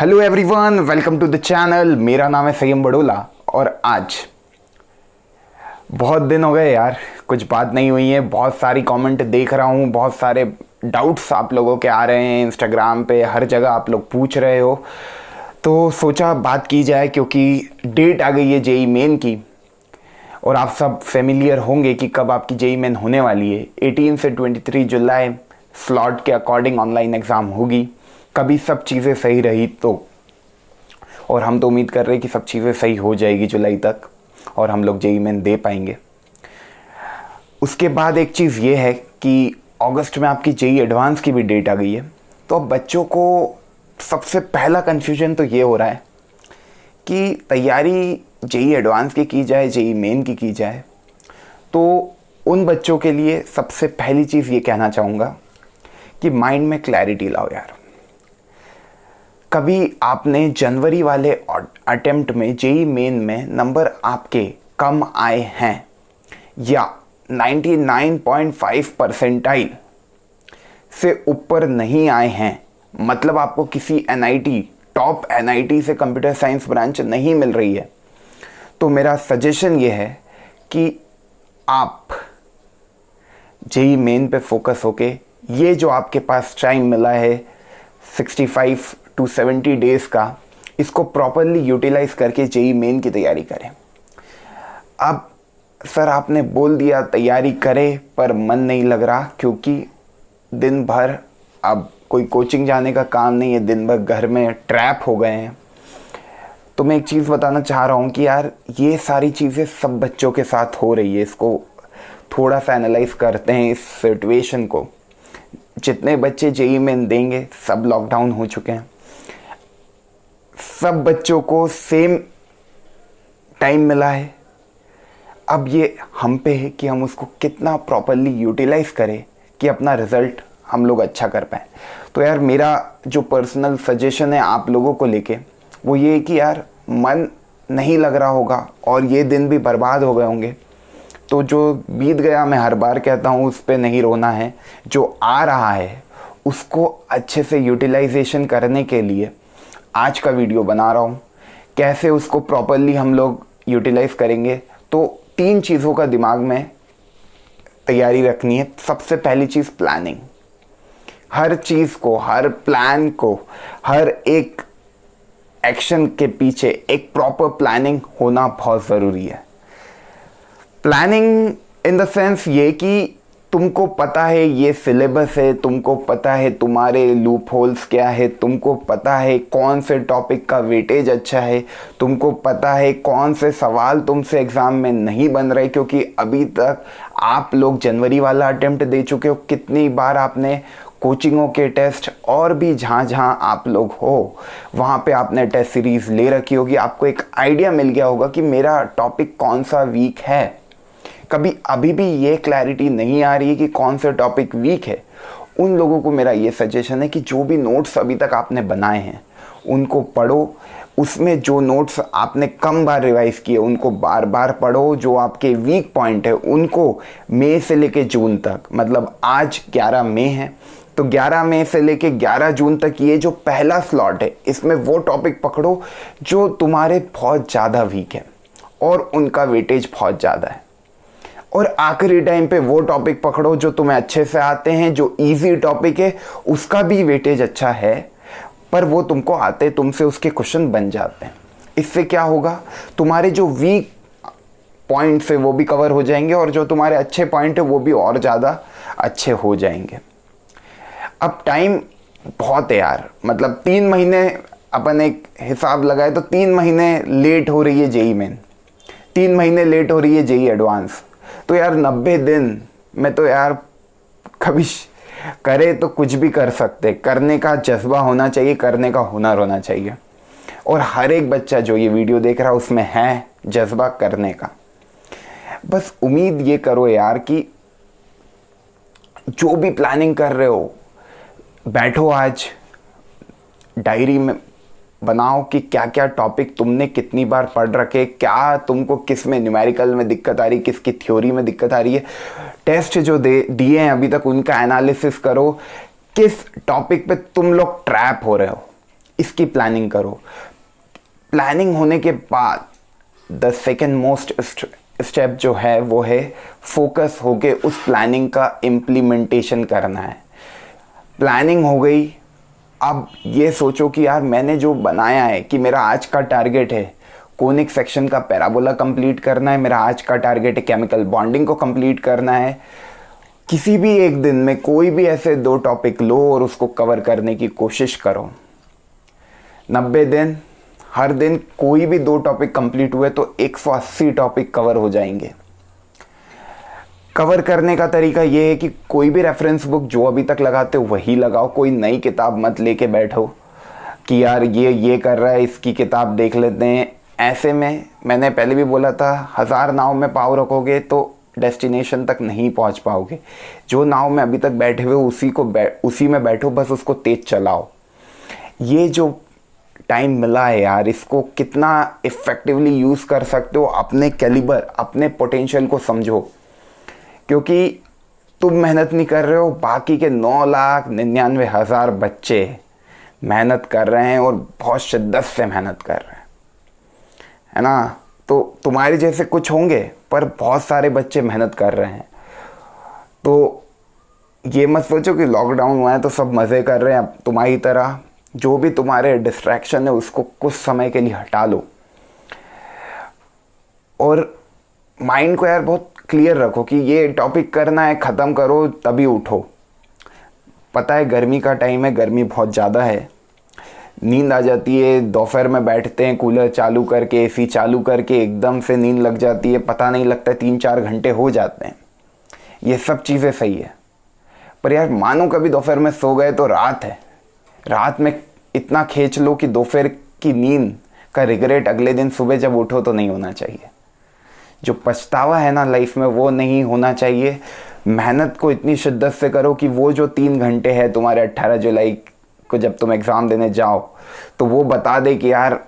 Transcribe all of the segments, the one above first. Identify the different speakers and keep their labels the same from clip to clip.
Speaker 1: Hello everyone, welcome to the channel. मेरा नाम है सयम बड़ोला और आज बहुत दिन हो गए यार, कुछ बात नहीं हुई है। बहुत सारी कमेंट देख रहा हूँ, बहुत सारे डाउट्स आप लोगों के आ रहे हैं इंस्टाग्राम पे, हर जगह आप लोग पूछ रहे हो, तो सोचा बात की जाए क्योंकि डेट आ गई है जेई मेन की और आप सब फेमिलियर होंगे कि कब आपकी जेई मेन होने वाली है। 18 से 23 जुलाई स्लॉट के अकॉर्डिंग ऑनलाइन एग्ज़ाम होगी। कभी सब चीज़ें सही रही तो, और हम तो उम्मीद कर रहे हैं कि सब चीज़ें सही हो जाएगी जुलाई तक और हम लोग जेई मेन दे पाएंगे। उसके बाद एक चीज़ ये है कि अगस्त में आपकी जेई एडवांस की भी डेट आ गई है। तो अब बच्चों को सबसे पहला कन्फ्यूजन तो ये हो रहा है कि तैयारी जेई एडवांस की जाए, जेई मेन की जाए। तो उन बच्चों के लिए सबसे पहली चीज़ ये कहना चाहूँगा कि माइंड में क्लैरिटी लाओ यार। कभी आपने जनवरी वाले अटेम्प्ट में जेई मेन में नंबर आपके कम आए हैं या 99.5 परसेंटाइल से ऊपर नहीं आए हैं, मतलब आपको किसी एनआईटी, टॉप एनआईटी से कंप्यूटर साइंस ब्रांच नहीं मिल रही है, तो मेरा सजेशन ये है कि आप जेई मेन पे फोकस होके ये जो आपके पास टाइम मिला है 65 to 70 डेज़ का, इसको प्रॉपरली यूटिलाइज करके जेई मेन की तैयारी करें। अब सर आपने बोल दिया तैयारी करें पर मन नहीं लग रहा क्योंकि दिन भर अब कोई कोचिंग जाने का काम नहीं है, दिन भर घर में ट्रैप हो गए हैं। तो मैं एक चीज़ बताना चाह रहा हूँ कि यार ये सारी चीज़ें सब बच्चों के साथ हो रही है। इसको थोड़ा सा एनालाइज करते हैं, इस सिचुएशन को। जितने बच्चे जेई मेन देंगे सब लॉकडाउन हो चुके हैं, सब बच्चों को सेम टाइम मिला है। अब ये हम पे है कि हम उसको कितना प्रॉपरली यूटिलाइज करें कि अपना रिज़ल्ट हम लोग अच्छा कर पाएँ। तो यार मेरा जो पर्सनल सजेशन है आप लोगों को लेके वो ये है कि यार मन नहीं लग रहा होगा और ये दिन भी बर्बाद हो गए होंगे, तो जो बीत गया, मैं हर बार कहता हूँ, उस पे नहीं रोना है। जो आ रहा है उसको अच्छे से यूटिलाइजेशन करने के लिए आज का वीडियो बना रहा हूँ। कैसे उसको प्रॉपरली हम लोग यूटिलाइज करेंगे, तो 3 चीज़ों का दिमाग में तैयारी रखनी है। सबसे पहली चीज़ प्लानिंग। हर चीज़ को, हर प्लान को, हर एक एक्शन के पीछे एक प्रॉपर प्लानिंग होना बहुत ज़रूरी है। प्लानिंग इन द सेंस ये कि तुमको पता है ये सिलेबस है, तुमको पता है तुम्हारे लूप होल्स क्या है, तुमको पता है कौन से टॉपिक का वेटेज अच्छा है, तुमको पता है कौन से सवाल तुमसे एग्ज़ाम में नहीं बन रहे, क्योंकि अभी तक आप लोग जनवरी वाला अटेम्प्ट दे चुके हो। कितनी बार आपने कोचिंगों के टेस्ट और भी जहाँ जहाँ आप लोग हो वहाँ पे आपने टेस्ट सीरीज़ ले रखी होगी। आपको एक आइडिया मिल गया होगा कि मेरा टॉपिक कौन सा वीक है। कभी अभी भी ये क्लैरिटी नहीं आ रही है कि कौन सा टॉपिक वीक है, उन लोगों को मेरा ये सजेशन है कि जो भी नोट्स अभी तक आपने बनाए हैं उनको पढ़ो। उसमें जो नोट्स आपने कम बार रिवाइज किए उनको बार बार पढ़ो। जो आपके वीक पॉइंट है उनको मई से लेके जून तक, मतलब आज 11 मई है तो 11 मई से लेके 11 जून तक ये जो पहला स्लॉट है इसमें वो टॉपिक पकड़ो जो तुम्हारे बहुत ज़्यादा वीक है और उनका वेटेज बहुत ज़्यादा है। और आखिरी टाइम पे वो टॉपिक पकड़ो जो तुम्हें अच्छे से आते हैं, जो इजी टॉपिक है उसका भी वेटेज अच्छा है पर वो तुमको आते, तुमसे उसके क्वेश्चन बन जाते हैं। इससे क्या होगा, तुम्हारे जो वीक पॉइंट्स है वो भी कवर हो जाएंगे और जो तुम्हारे अच्छे पॉइंट है वो भी और ज़्यादा अच्छे हो जाएंगे। अब टाइम बहुत है यार, मतलब 3 महीने अपन एक हिसाब लगाए तो 3 महीने लेट हो रही है जेई मेन, 3 महीने लेट हो रही है जेई एडवांस। तो यार 90 दिन में तो यार कभी करे तो कुछ भी कर सकते। करने का जज्बा होना चाहिए, करने का हुनर होना चाहिए और हर एक बच्चा जो ये वीडियो देख रहा है उसमें है जज्बा करने का। बस उम्मीद ये करो यार कि जो भी प्लानिंग कर रहे हो बैठो, आज डायरी में बनाओ कि क्या क्या टॉपिक तुमने कितनी बार पढ़ रखे, क्या तुमको किस में न्यूमेरिकल में दिक्कत आ रही है, किसकी थ्योरी में दिक्कत आ रही है। टेस्ट जो दिए हैं अभी तक उनका एनालिसिस करो, किस टॉपिक पे तुम लोग ट्रैप हो रहे हो। इसकी प्लानिंग करो। प्लानिंग होने के बाद द सेकेंड मोस्ट स्टेप जो है वो है फोकस होके उस प्लानिंग का इम्प्लीमेंटेशन करना है। प्लानिंग हो गई, अब ये सोचो कि यार मैंने जो बनाया है कि मेरा आज का टारगेट है कोनिक सेक्शन का पैराबोला कंप्लीट करना है, मेरा आज का टारगेट है केमिकल बॉन्डिंग को कंप्लीट करना है। किसी भी एक दिन में कोई भी ऐसे 2 टॉपिक लो और उसको कवर करने की कोशिश करो। 90 दिन, हर दिन कोई भी 2 टॉपिक कंप्लीट हुए तो 180 टॉपिक कवर हो जाएंगे। कवर करने का तरीका ये है कि कोई भी रेफरेंस बुक जो अभी तक लगाते हो वही लगाओ, कोई नई किताब मत लेके बैठो कि यार ये कर रहा है इसकी किताब देख लेते हैं। ऐसे में मैंने पहले भी बोला था 1000 नाव में पाँव रखोगे तो डेस्टिनेशन तक नहीं पहुंच पाओगे। जो नाव में अभी तक बैठे हुए उसी में बैठो, बस उसको तेज चलाओ। ये जो टाइम मिला है यार, इसको कितना इफ़ेक्टिवली यूज़ कर सकते हो, अपने कैलिबर अपने पोटेंशियल को समझो। क्योंकि तुम मेहनत नहीं कर रहे हो, बाकी के 9,99,000 बच्चे मेहनत कर रहे हैं और बहुत शिद्दत से मेहनत कर रहे हैं, है ना। तो तुम्हारे जैसे कुछ होंगे पर बहुत सारे बच्चे मेहनत कर रहे हैं। तो ये मत सोचो कि लॉकडाउन हुआ है तो सब मज़े कर रहे हैं। अब तुम्हारी तरह जो भी तुम्हारे डिस्ट्रैक्शन है उसको कुछ समय के लिए हटा लो और माइंड को यार बहुत क्लियर रखो कि ये टॉपिक करना है, ख़त्म करो तभी उठो। पता है गर्मी का टाइम है, गर्मी बहुत ज़्यादा है, नींद आ जाती है। दोपहर में बैठते हैं कूलर चालू करके, एसी चालू करके, एकदम से नींद लग जाती है, पता नहीं लगता 3-4 घंटे हो जाते हैं। ये सब चीज़ें सही है, पर यार मानो कभी दोपहर में सो गए तो रात है, रात में इतना खींच लो कि दोपहर की नींद का रिग्रेट अगले दिन सुबह जब उठो तो नहीं होना चाहिए। जो पछतावा है ना लाइफ में वो नहीं होना चाहिए। मेहनत को इतनी शिद्दत से करो कि वो जो 3 घंटे है तुम्हारे 18 जुलाई को जब तुम एग्ज़ाम देने जाओ तो वो बता दे कि यार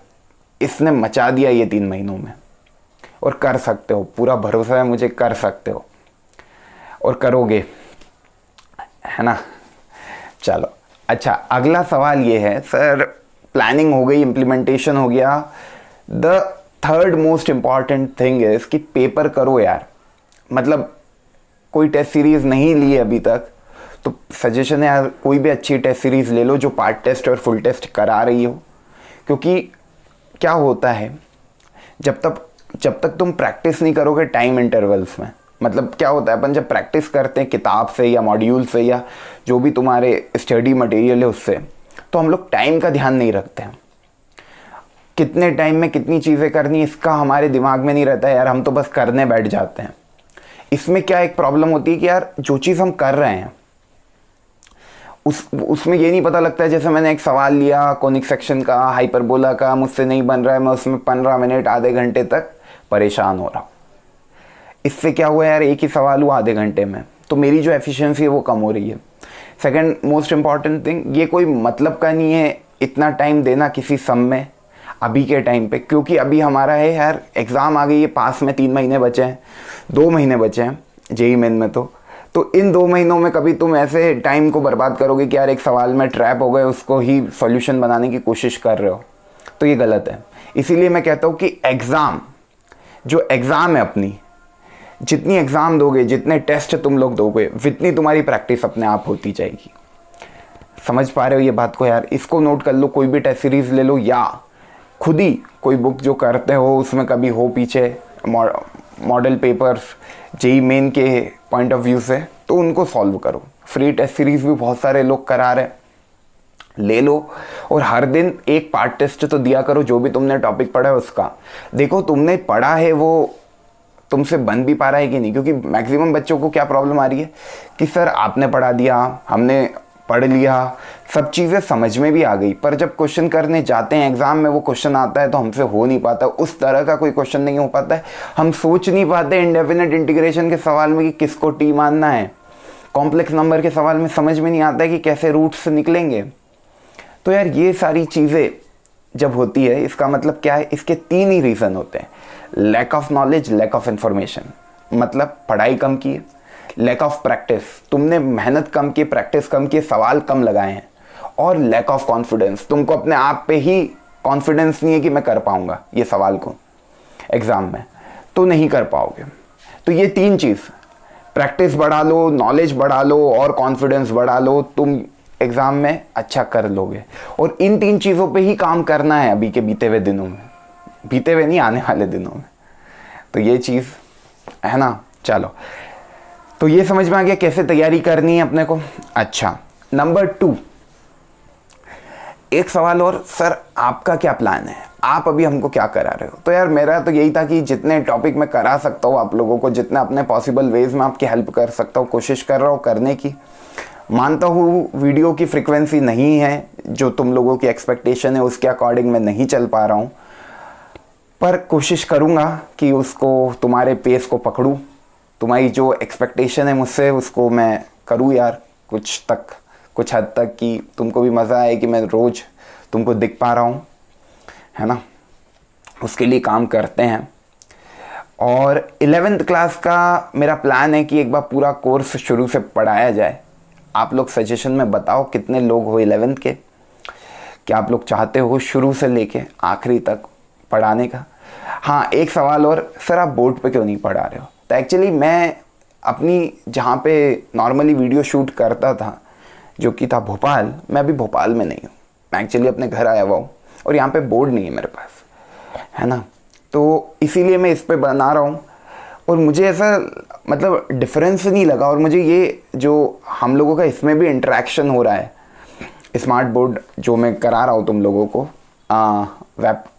Speaker 1: इसने मचा दिया ये 3 महीनों में। और कर सकते हो, पूरा भरोसा है मुझे, कर सकते हो और करोगे, है ना। चलो अच्छा, अगला सवाल ये है सर, प्लानिंग हो गई, इम्प्लीमेंटेशन हो गया, the third most important thing is कि पेपर करो यार। मतलब कोई टेस्ट सीरीज़ नहीं ली है अभी तक तो सजेशन है यार कोई भी अच्छी टेस्ट सीरीज़ ले लो जो पार्ट टेस्ट और फुल टेस्ट करा रही हो। क्योंकि क्या होता है जब तक तुम प्रैक्टिस नहीं करोगे टाइम इंटरवल्स में, मतलब क्या होता है अपन जब प्रैक्टिस करते हैं किताब से या मॉड्यूल से या जो भी तुम्हारे स्टडी मटेरियल है उससे, तो हम लोग टाइम का ध्यान नहीं रखते हैं। कितने टाइम में कितनी चीज़ें करनी इसका हमारे दिमाग में नहीं रहता है यार, हम तो बस करने बैठ जाते हैं। इसमें क्या एक प्रॉब्लम होती है कि यार जो चीज़ हम कर रहे हैं उसमें ये नहीं पता लगता है। जैसे मैंने एक सवाल लिया कोनिक सेक्शन का, हाइपरबोला का, मुझसे नहीं बन रहा है, मैं उसमें 15 मिनट आधे घंटे तक परेशान हो रहा हूँ। इससे क्या हुआ यार, एक ही सवाल हुआ आधे घंटे में, तो मेरी जो एफिशिएंसी है वो कम हो रही है। सेकंड मोस्ट इम्पॉर्टेंट थिंग, ये कोई मतलब का नहीं है इतना टाइम देना किसी सम में अभी के टाइम पे, क्योंकि अभी हमारा है यार एग्ज़ाम आ गई है, पास में 3 महीने बचे हैं, 2 महीने बचे हैं जेईई मेन में। तो इन 2 महीनों में कभी तुम ऐसे टाइम को बर्बाद करोगे कि यार एक सवाल में ट्रैप हो गए, उसको ही सॉल्यूशन बनाने की कोशिश कर रहे हो, तो ये गलत है। इसीलिए मैं कहता हूँ कि जो एग्ज़ाम है अपनी, जितनी एग्ज़ाम दोगे, जितने टेस्ट तुम लोग दोगे, जितनी तुम्हारी प्रैक्टिस अपने आप होती जाएगी। समझ पा रहे हो ये बात को यार, इसको नोट कर लो। कोई भी टेस्ट सीरीज़ ले लो या खुद ही कोई बुक जो करते हो उसमें कभी हो पीछे मॉडल पेपर्स जेईई मेन के पॉइंट ऑफ व्यू से, तो उनको सॉल्व करो। फ्री टेस्ट सीरीज़ भी बहुत सारे लोग करा रहे, ले लो और हर दिन एक पार्ट टेस्ट तो दिया करो। जो भी तुमने टॉपिक पढ़ा है उसका देखो तुमने पढ़ा है वो तुमसे बन भी पा रहा है कि नहीं। क्योंकि मैक्सिमम बच्चों को क्या प्रॉब्लम आ रही है कि सर आपने पढ़ा दिया, हमने पढ़ लिया, सब चीज़ें समझ में भी आ गई, पर जब क्वेश्चन करने जाते हैं एग्ज़ाम में वो क्वेश्चन आता है तो हमसे हो नहीं पाता, उस तरह का कोई क्वेश्चन नहीं हो पाता है। हम सोच नहीं पाते इंडेफिनिट इंटीग्रेशन के सवाल में कि किसको टी मानना है, कॉम्प्लेक्स नंबर के सवाल में समझ में नहीं आता है कि कैसे रूट्स निकलेंगे। तो यार ये सारी चीज़ें जब होती है इसका मतलब क्या है, इसके 3 ही रीज़न होते हैं। Lack of knowledge, lack of information, मतलब पढ़ाई कम की है, लैक ऑफ प्रैक्टिस, तुमने मेहनत कम की, प्रैक्टिस कम की, सवाल कम लगाए हैं, और लैक ऑफ कॉन्फिडेंस, तुमको अपने आप पे ही कॉन्फिडेंस नहीं है कि मैं कर पाऊंगा ये सवाल को एग्ज़ाम में, तो नहीं कर पाओगे। तो ये 3 चीज़, प्रैक्टिस बढ़ा लो, नॉलेज बढ़ा लो और कॉन्फिडेंस बढ़ा लो, तुम एग्ज़ाम में अच्छा कर लोगे। और इन 3 चीज़ों पे ही काम करना है अभी के बीते हुए दिनों में, बीते हुए नहीं, आने वाले दिनों में। तो ये चीज़ है ना। चलो, तो ये समझ में आ गया कैसे तैयारी करनी है अपने को। अच्छा, नंबर 2, एक सवाल और, सर आपका क्या प्लान है, आप अभी हमको क्या करा रहे हो? तो यार मेरा तो यही था कि जितने टॉपिक मैं करा सकता हूँ आप लोगों को, जितने अपने पॉसिबल वेज में आपकी हेल्प कर सकता हूँ, कोशिश कर रहा हूँ करने की। मानता हूँ वीडियो की फ्रिक्वेंसी नहीं है जो तुम लोगों की एक्सपेक्टेशन है, उसके अकॉर्डिंग मैं नहीं चल पा रहा हूँ, पर कोशिश करूँगा कि उसको, तुम्हारे पेस को पकड़ूँ, तुम्हारी जो एक्सपेक्टेशन है मुझसे उसको मैं करूँ यार कुछ हद तक, कि तुमको भी मज़ा आए कि मैं रोज़ तुमको दिख पा रहा हूँ, है ना। उसके लिए काम करते हैं। और 11th क्लास का मेरा प्लान है कि एक बार पूरा कोर्स शुरू से पढ़ाया जाए। आप लोग सजेशन में बताओ कितने लोग हो 11th के, क्या आप लोग चाहते हो शुरू से लेके आखिरी तक पढ़ाने का। हाँ, एक सवाल और, सर आप बोर्ड पे क्यों नहीं पढ़ा रहे हो? तो एक्चुअली मैं अपनी जहाँ पे नॉर्मली वीडियो शूट करता था, जो कि था भोपाल, मैं अभी भोपाल में नहीं हूँ, मैं एक्चुअली अपने घर आया हुआ हूँ और यहाँ पे बोर्ड नहीं है मेरे पास, है ना। तो इसीलिए मैं इस पे बना रहा हूँ और मुझे ऐसा मतलब डिफरेंस नहीं लगा। और मुझे ये जो हम लोगों का इसमें भी इंटरेक्शन हो रहा है, स्मार्ट बोर्ड जो मैं करा रहा हूँ तुम लोगों को,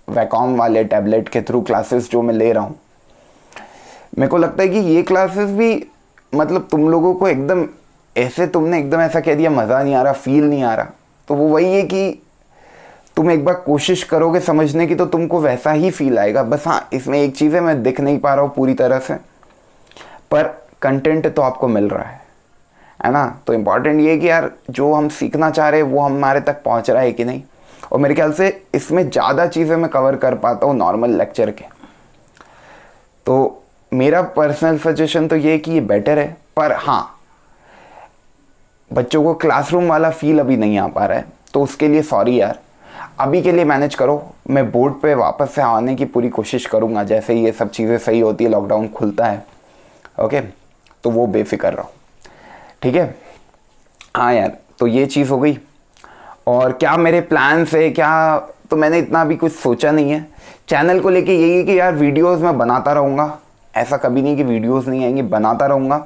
Speaker 1: वैकॉम वाले टैबलेट के थ्रू क्लासेस जो मैं ले रहा हूँ, मेरे को लगता है कि ये क्लासेस भी मतलब तुम लोगों को एकदम ऐसे, तुमने एकदम ऐसा कह दिया मज़ा नहीं आ रहा, फील नहीं आ रहा, तो वो वही है कि तुम एक बार कोशिश करोगे समझने की तो तुमको वैसा ही फील आएगा। बस हाँ, इसमें एक चीज़ है, मैं दिख नहीं पा रहा हूँ पूरी तरह से, पर कंटेंट तो आपको मिल रहा है ना। तो इम्पॉर्टेंट ये है कि यार जो हम सीखना चाह रहे हैं वो हमारे तक पहुँच रहा है कि नहीं। और मेरे ख्याल से इसमें ज़्यादा चीज़ें मैं कवर कर पाता हूँ नॉर्मल लेक्चर के। तो मेरा पर्सनल सजेशन तो ये है कि ये बेटर है, पर हाँ बच्चों को क्लासरूम वाला फील अभी नहीं आ पा रहा है, तो उसके लिए सॉरी यार, अभी के लिए मैनेज करो। मैं बोर्ड पे वापस से आने की पूरी कोशिश करूँगा जैसे ही ये सब चीज़ें सही होती है, लॉकडाउन खुलता है। ओके, तो वो बेफिक्र रहो, ठीक है। हाँ यार, तो ये चीज़ हो गई। और क्या मेरे प्लान्स है क्या, तो मैंने इतना अभी कुछ सोचा नहीं है। चैनल को लेके यही है कि यार वीडियोस मैं बनाता रहूँगा, ऐसा कभी नहीं कि वीडियोस नहीं आएंगी, बनाता रहूँगा।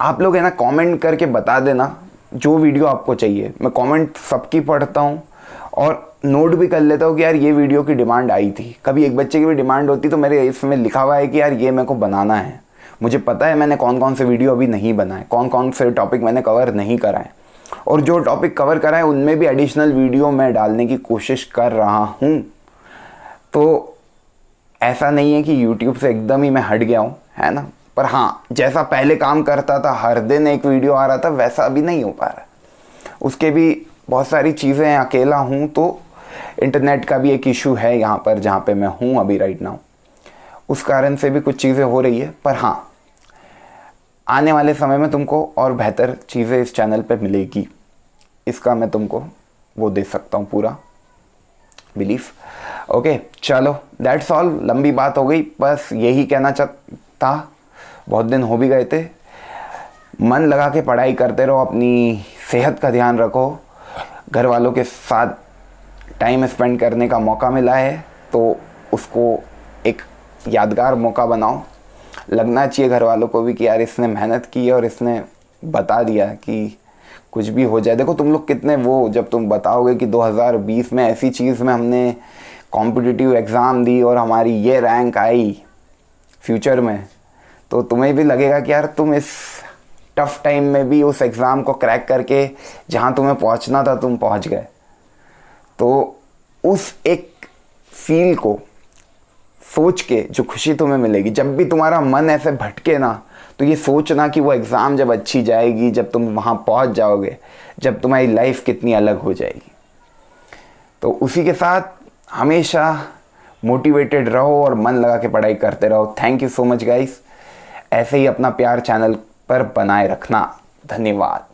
Speaker 1: आप लोग है ना कमेंट करके बता देना जो वीडियो आपको चाहिए। मैं कमेंट सबकी पढ़ता हूँ और नोट भी कर लेता हूँ कि यार ये वीडियो की डिमांड आई थी। कभी एक बच्चे की भी डिमांड होती तो मेरे इसमें लिखा हुआ है कि यार ये मेरे को बनाना है। मुझे पता है मैंने कौन कौन से वीडियो अभी नहीं बनाए, कौन कौन से टॉपिक मैंने कवर नहीं कराए, और जो टॉपिक कवर कराए उनमें भी एडिशनल वीडियो मैं डालने की कोशिश कर रहा हूँ। तो ऐसा नहीं है कि यूट्यूब से एकदम ही मैं हट गया हूँ, है ना। पर हाँ, जैसा पहले काम करता था, हर दिन एक वीडियो आ रहा था, वैसा अभी नहीं हो पा रहा। उसके भी बहुत सारी चीज़ें, अकेला हूँ तो इंटरनेट का भी एक इशू है यहाँ पर जहाँ पे मैं हूँ अभी राइट नाउ, उस कारण से भी कुछ चीज़ें हो रही है। पर हाँ, आने वाले समय में तुमको और बेहतर चीज़ें इस चैनल पे मिलेगी, इसका मैं तुमको वो दे सकता हूँ पूरा बिलीफ। ओके, चलो दैट्स ऑल, लंबी बात हो गई, बस यही कहना चाहता। बहुत दिन हो भी गए थे। मन लगा के पढ़ाई करते रहो, अपनी सेहत का ध्यान रखो, घर वालों के साथ टाइम स्पेंड करने का मौका मिला है तो उसको एक यादगार मौका बनाओ। लगना चाहिए घर वालों को भी कि यार इसने मेहनत की है और इसने बता दिया कि कुछ भी हो जाए। देखो तुम लोग कितने वो, जब तुम बताओगे कि 2020 में ऐसी चीज़ में हमने कॉम्पिटिटिव एग्ज़ाम दी और हमारी ये रैंक आई फ्यूचर में, तो तुम्हें भी लगेगा कि यार तुम इस टफ टाइम में भी उस एग्ज़ाम को क्रैक करके जहाँ तुम्हें पहुँचना था तुम पहुँच गए। तो उस एक फील को सोच के जो खुशी तुम्हें मिलेगी, जब भी तुम्हारा मन ऐसे भटके ना, तो ये सोचना कि वो एग्ज़ाम जब अच्छी जाएगी, जब तुम वहाँ पहुँच जाओगे, जब तुम्हारी लाइफ कितनी अलग हो जाएगी। तो उसी के साथ हमेशा मोटिवेटेड रहो और मन लगा के पढ़ाई करते रहो। Thank you so much guys, ऐसे ही अपना प्यार चैनल पर बनाए रखना। धन्यवाद।